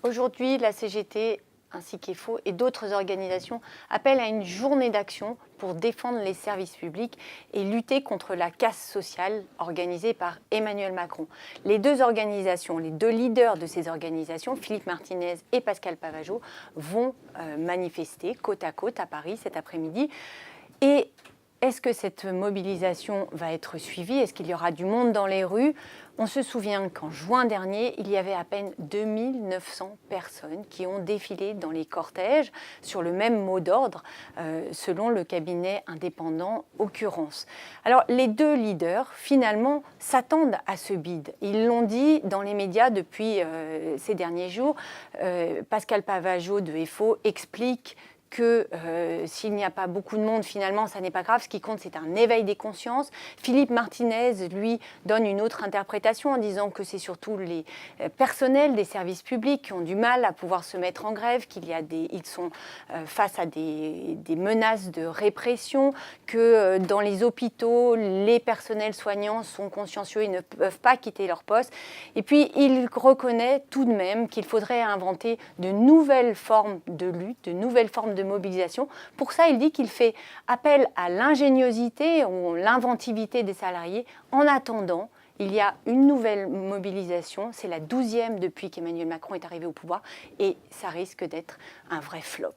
Aujourd'hui, la CGT ainsi qu'EFO et d'autres organisations appellent à une journée d'action pour défendre les services publics et lutter contre la casse sociale organisée par Emmanuel Macron. Les deux organisations, les deux leaders de ces organisations, Philippe Martinez et Pascal Pavageau, vont manifester côte à côte à Paris cet après-midi. Et est-ce que cette mobilisation va être suivie? Est-ce qu'il y aura du monde dans les rues? On se souvient qu'en juin dernier, il y avait à peine 2900 personnes qui ont défilé dans les cortèges sur le même mot d'ordre, selon le cabinet indépendant Occurrence. Alors, les deux leaders, finalement, s'attendent à ce bid. Ils l'ont dit dans les médias depuis ces derniers jours. Pascal Pavageau de EFO explique que s'il n'y a pas beaucoup de monde, finalement, ça n'est pas grave. Ce qui compte, c'est un éveil des consciences. Philippe Martinez, lui, donne une autre interprétation en disant que c'est surtout les personnels des services publics qui ont du mal à pouvoir se mettre en grève, ils sont face à des menaces de répression, que dans les hôpitaux, les personnels soignants sont consciencieux, ils ne peuvent pas quitter leur poste. Et puis, il reconnaît tout de même qu'il faudrait inventer de nouvelles formes de lutte, de nouvelles formes de mobilisation. Pour ça, il dit qu'il fait appel à l'ingéniosité ou l'inventivité des salariés. En attendant, il y a une nouvelle mobilisation. C'est la 12e depuis qu'Emmanuel Macron est arrivé au pouvoir et ça risque d'être un vrai flop.